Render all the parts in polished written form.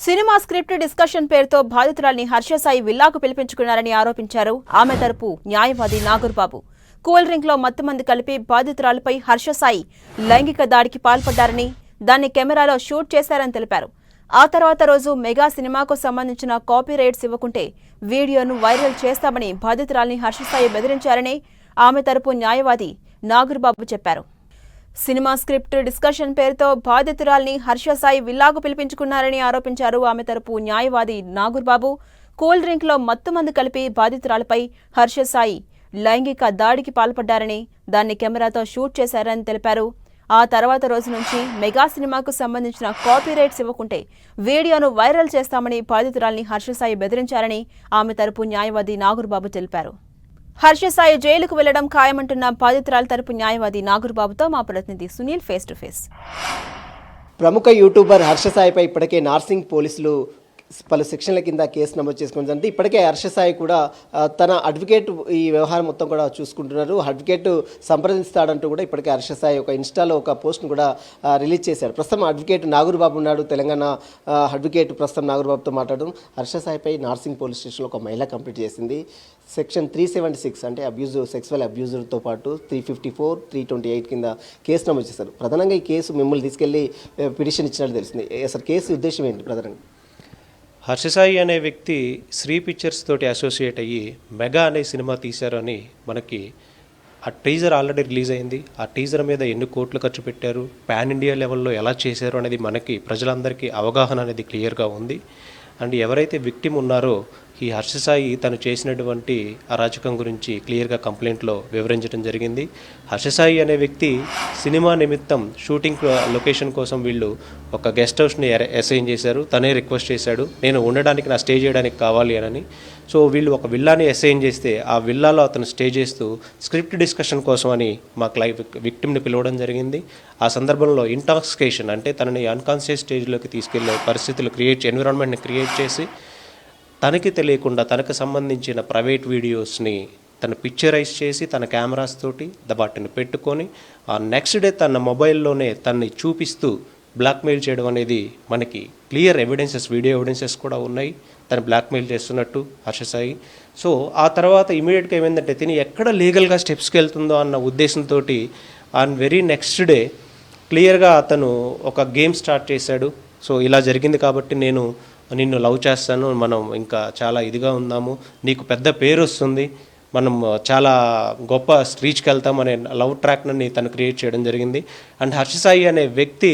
Cinema script discussion పేరుతో బాధితురాలిని హర్షసాయి విల్లాకు పిలిపించుకున్నారని ఆరోపించారు ఆమె తరపు న్యాయవాది నాగూర్బాబు. కూల్ డ్రింక్ లో మత్తుమంది కలిపి బాధితురాలిపై హర్షసాయి లైంగిక దాడికి పాల్పడ్డారని, దాన్ని కెమెరాలో షూట్ చేశారని తెలిపారు. ఆ తర్వాత రోజు మెగా సినిమాకు సంబంధించిన కాపీ రైట్స్ ఇవ్వకుంటే వీడియోను వైరల్ చేస్తామని బాధితురాలిని హర్షసాయి బెదిరించారని ఆమె తరపు న్యాయవాది నాగూర్బాబు చెప్పారు. సినిమా స్క్రిప్ట్ డిస్కషన్ పేరుతో బాధితురాలిని హర్షసాయి విల్లాకు పిలిపించుకున్నారని ఆరోపించారు ఆమె తరపు న్యాయవాది నాగూర్బాబు. కూల్ డ్రింక్ లో మత్తుమందు కలిపి బాధితురాలపై హర్షసాయి లైంగిక దాడికి పాల్పడ్డారని, దాన్ని కెమెరాతో షూట్ చేశారని తెలిపారు. ఆ తర్వాత రోజు నుంచి మెగా సినిమాకు సంబంధించిన కాపీ రైట్స్ ఇవ్వకుంటే వీడియోను వైరల్ చేస్తామని బాధితురాలిని హర్షసాయి బెదిరించారని ఆమె తరపు న్యాయవాది నాగూర్బాబు తెలిపారు. హర్షసాయి జైలుకు వెళ్లడం ఖాయమంటున్న బాధితురాలి తరపు న్యాయవాది నాగూర్బాబుతో మా ప్రతినిధి సునీల్ ఫేస్ టు ఫేస్. ప్రముఖ యూట్యూబర్ హర్షసాయిపై ఇప్పటికే నార్సింగ్ పోలీసులు పలు సెక్షన్ల కింద కేసు నమోదు చేసుకుంటుంది. ఇప్పటికే హర్షసాయి కూడా తన అడ్వకేట్ ఈ వ్యవహారం మొత్తం కూడా చూసుకుంటున్నారు. అడ్వకేట్ సంప్రదిస్తాడంటూ కూడా ఇప్పటికే హర్షసాయి ఒక ఇన్స్టాలో ఒక పోస్ట్ను కూడా రిలీజ్ చేశారు. ప్రస్తుతం అడ్వకేట్ నాగూర్బాబు ఉన్నాడు. తెలంగాణ అడ్వకేట్ ప్రస్తుతం నాగూర్బాబుతో మాట్లాడడం. హర్షసాయిపై నార్సింగ్ పోలీస్ స్టేషన్లో ఒక మహిళ కంప్లీట్ చేసింది. సెక్షన్ 376 అంటే సెక్సువల్ అబ్యూజర్తో పాటు 354, 328 కింద కేసు నమోదు చేశారు. ప్రధానంగా ఈ కేసు మిమ్మల్ని తీసుకెళ్లి పిటిషన్ ఇచ్చినట్టు తెలిసింది. అసలు కేసు ఉద్దేశం ఏంటి ప్రధానంగా? హర్షసాయి అనే వ్యక్తి శ్రీ పిక్చర్స్ తోటి అసోసియేట్ అయ్యి మెగా అనే సినిమా తీశారని మనకి ఆ టీజర్ ఆల్రెడీ రిలీజ్ అయింది. ఆ టీజర్ మీద ఎన్ని కోట్లు ఖర్చు పెట్టారు, పాన్ ఇండియా లెవెల్లో ఎలా చేశారు అనేది మనకి ప్రజలందరికీ అవగాహన అనేది క్లియర్గా ఉంది. అండ్ ఎవరైతే విక్టిమ్ ఉన్నారో ఈ హర్షసాయి తను చేసినటువంటి అరాచకం గురించి క్లియర్గా కంప్లైంట్లో వివరించడం జరిగింది. హర్షసాయి అనే వ్యక్తి సినిమా నిమిత్తం షూటింగ్ లొకేషన్ కోసం వీళ్ళు ఒక గెస్ట్ హౌస్ని అసైన్ చేశారు. తనే రిక్వెస్ట్ చేశాడు, నేను ఉండడానికి నా స్టే చేయడానికి కావాలి అని. సో వీళ్ళు ఒక విల్లాని అసైన్ చేస్తే ఆ విల్లాలో అతను స్టే చేస్తూ స్క్రిప్ట్ డిస్కషన్ కోసం అని మా విక్టిమ్ని పిలవడం జరిగింది. ఆ సందర్భంలో ఇంటాక్సికేషన్ అంటే తనని అన్కాన్షియస్ స్టేజ్లోకి తీసుకెళ్లే పరిస్థితులు ఎన్విరాన్మెంట్ని క్రియేట్ చేసి తనకి తెలియకుండా తనకు సంబంధించిన ప్రైవేట్ వీడియోస్ని తను పిక్చరైజ్ చేసి తన కెమెరాస్ తోటి వాటిని పెట్టుకొని ఆ నెక్స్ట్ డే తన మొబైల్లోనే తనని చూపిస్తూ బ్లాక్మెయిల్ చేయడం అనేది మనకి క్లియర్ ఎవిడెన్సెస్, వీడియో ఎవిడెన్సెస్ కూడా ఉన్నాయి తను బ్లాక్మెయిల్ చేస్తున్నట్టు హర్షసాయి. సో ఆ తర్వాత ఇమీడియట్గా ఏమైందంటే తిని ఎక్కడ లీగల్గా స్టెప్స్కి వెళ్తుందో అన్న ఉద్దేశంతో ఆన్ వెరీ నెక్స్ట్ డే క్లియర్గా అతను ఒక గేమ్ స్టార్ట్ చేశాడు. సో ఇలా జరిగింది కాబట్టి నేను నిన్ను లవ్ చేస్తాను, మనం ఇంకా చాలా ఇదిగా ఉందాము, నీకు పెద్ద పేరు వస్తుంది, మనం చాలా గొప్ప రీచ్కి వెళ్తాం అనే లవ్ ట్రాక్ని తను క్రియేట్ చేయడం జరిగింది. అండ్ హర్షసాయి అనే వ్యక్తి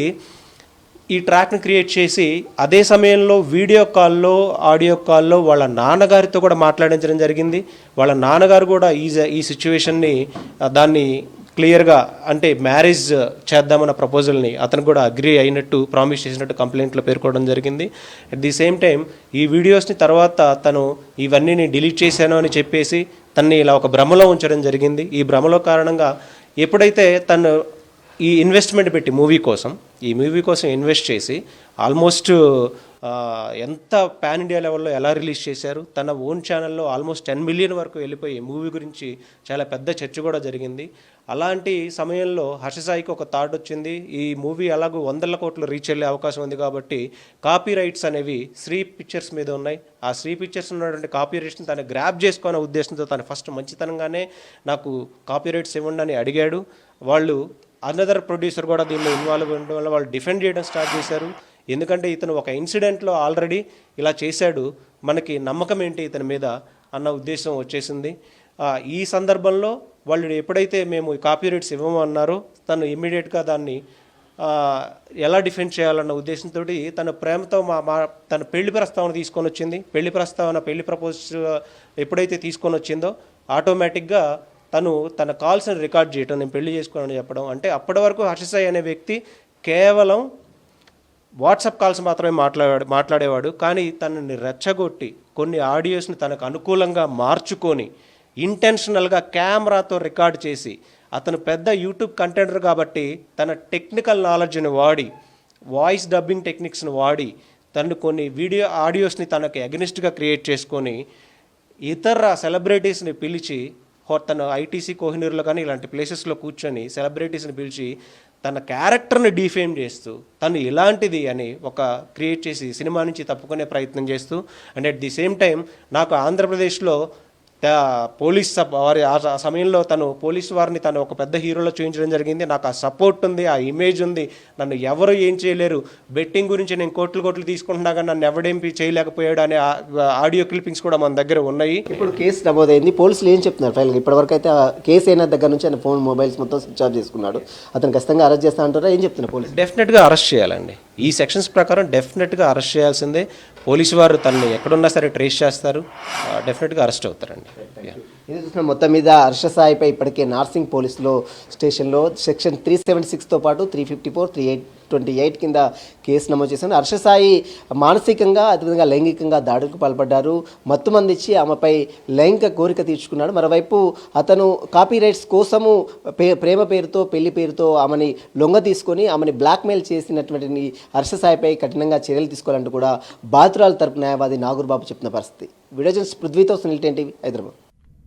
ఈ ట్రాక్ని క్రియేట్ చేసి అదే సమయంలో వీడియో కాల్లో, ఆడియో కాల్లో వాళ్ళ నాన్నగారితో కూడా మాట్లాడించడం జరిగింది. వాళ్ళ నాన్నగారు కూడా ఈ సిచ్యువేషన్ని దాన్ని క్లియర్గా అంటే మ్యారేజ్ చేద్దామన్న ప్రపోజల్ని అతను కూడా అగ్రీ అయినట్టు ప్రామిస్ చేసినట్టు కంప్లైంట్లో పేర్కోవడం జరిగింది. అట్ ది సేమ్ టైం ఈ వీడియోస్ని తర్వాత తను ఇవన్నీ నేను డిలీట్ చేశాను అని చెప్పేసి తన్ని ఇలా ఒక భ్రమలో ఉంచడం జరిగింది. ఈ భ్రమలో కారణంగా ఎప్పుడైతే తను ఈ ఇన్వెస్ట్మెంట్ పెట్టి ఈ మూవీ కోసం ఇన్వెస్ట్ చేసి ఆల్మోస్ట్ ఎంత పాన్ ఇండియా లెవెల్లో ఎలా రిలీజ్ చేశారు, తన ఓన్ ఛానల్లో ఆల్మోస్ట్ 10 మిలియన్ వరకు వెళ్ళిపోయి మూవీ గురించి చాలా పెద్ద చర్చ కూడా జరిగింది. అలాంటి సమయంలో హర్షసాయికి ఒక థాట్ వచ్చింది, ఈ మూవీ అలాగూ 100 కోట్లు రీచ్ వెళ్ళే అవకాశం ఉంది కాబట్టి కాపీ రైట్స్ అనేవి శ్రీ పిక్చర్స్ మీద ఉన్నాయి. ఆ శ్రీ పిక్చర్స్ ఉన్నటువంటి కాపీ రైట్స్ని తను గ్రాప్ చేసుకునే ఉద్దేశంతో తను ఫస్ట్ మంచితనంగానే నాకు కాపీ రైట్స్ ఇవ్వండి అని అడిగాడు. వాళ్ళు అనదర్ ప్రొడ్యూసర్ కూడా దీనిలో ఇన్వాల్వ్ ఉండడం వల్ల వాళ్ళు డిఫెండ్ చేయడం స్టార్ట్ చేశారు. ఎందుకంటే ఇతను ఒక ఇన్సిడెంట్లో ఆల్రెడీ ఇలా చేశాడు, మనకి నమ్మకం ఏంటి ఇతని మీద అన్న ఉద్దేశం వచ్చేసింది. ఈ సందర్భంలో వాళ్ళు ఎప్పుడైతే మేము కాపీ రైట్స్ ఇవ్వము అన్నారో తను ఇమ్మీడియట్గా దాన్ని ఎలా డిఫెండ్ చేయాలన్న ఉద్దేశంతో తన ప్రేమతో తన పెళ్లి ప్రస్తావన తీసుకొని వచ్చింది. పెళ్లి ప్రపోజ్ ఎప్పుడైతే తీసుకొని వచ్చిందో ఆటోమేటిక్గా తన కాల్స్ని రికార్డ్ చేయటం, నేను పెళ్లి చేసుకోవాలని చెప్పడం. అంటే అప్పటి వరకు హర్షసాయి అనే వ్యక్తి కేవలం వాట్సాప్ కాల్స్ మాత్రమే మాట్లాడేవాడు. కానీ తనని రెచ్చగొట్టి కొన్ని ఆడియోస్ని తనకు అనుకూలంగా మార్చుకొని ఇంటెన్షనల్గా కెమెరాతో రికార్డ్ చేసి అతను పెద్ద యూట్యూబ్ కంటెంటర్ కాబట్టి తన టెక్నికల్ నాలెడ్జ్ని వాడి, వాయిస్ డబ్బింగ్ టెక్నిక్స్ని వాడి తను కొన్ని ఆడియోస్ని తనకు అగెనిస్ట్గా క్రియేట్ చేసుకొని ఇతర సెలబ్రిటీస్ని పిలిచి తను ఐటీసీ కోహినూర్లో కానీ ఇలాంటి ప్లేసెస్లో కూర్చొని సెలబ్రిటీస్ని పిలిచి తన క్యారెక్టర్ని డిఫేమ్ చేస్తూ తను ఇలాంటిది అని ఒక క్రియేట్ చేసి సినిమా నుంచి తప్పుకునే ప్రయత్నం చేస్తూ and at the same time నాకు ఆంధ్రప్రదేశ్లో పోలీస్ వారి ఆ సమయంలో తను పోలీసు వారిని తను ఒక పెద్ద హీరోలో చూపించడం జరిగింది. నాకు ఆ సపోర్ట్ ఉంది, ఆ ఇమేజ్ ఉంది, నన్ను ఎవరు ఏం చేయలేరు, బెట్టింగ్ గురించి నేను కోట్లు తీసుకుంటున్నా కానీ నన్ను ఎవడేం చేయలేకపోయాడు అనే ఆడియో క్లిప్పింగ్స్ కూడా మన దగ్గర ఉన్నాయి. ఇప్పుడు కేసు నమోదైంది, పోలీసులు ఏం చెప్తున్నారు ఫైనల్గా? ఇప్పటివరకు అయితే ఆ కేసు అయిన దగ్గర నుంచి ఆయన ఫోన్ మొబైల్స్ మొత్తం స్విచ్ ఆఫ్ చేసుకున్నాడు, అతను ఖచ్చితంగా అరెస్ట్ చేస్తా అంటారా? ఏం చెప్తున్నారు పోలీసు? డెఫినెట్గా అరెస్ట్ చేయాలండి. ఈ సెక్షన్స్ ప్రకారం డెఫినెట్గా అరెస్ట్ చేయాల్సిందే. పోలీసు వారు తనని ఎక్కడున్నా సరే ట్రేస్ చేస్తారు, డెఫినెట్గా అరెస్ట్ అవుతారండి. ఇది చూసిన మొత్తం మీద హర్ష సాయిపై ఇప్పటికే నార్సింగ్ పోలీసులో స్టేషన్లో సెక్షన్ 376తో పాటు 354, 328 కింద కేసు నమోదు చేశారు. హర్ష సాయి మానసికంగా అదేవిధంగా లైంగికంగా దాడులకు పాల్పడ్డారు, మత్తుమంది ఇచ్చి ఆమెపై లైంగిక కోరిక తీర్చుకున్నాడు. మరోవైపు అతను కాపీ రైట్స్ కోసము ప్రేమ పేరుతో పెళ్లి పేరుతో ఆమెని లొంగ తీసుకొని ఆమెని బ్లాక్మెయిల్ చేసినటువంటి హర్ష సాయిపై కఠినంగా చర్యలు తీసుకోవాలంటూ కూడా బాధితురాల తరపు న్యాయవాది నాగూర్ బాబు చెప్పిన పరిస్థితి. వీడియో జర్నలిస్ట్ పృథ్వీతో సునీల్, 10 టీవీ, హైదరాబాద్.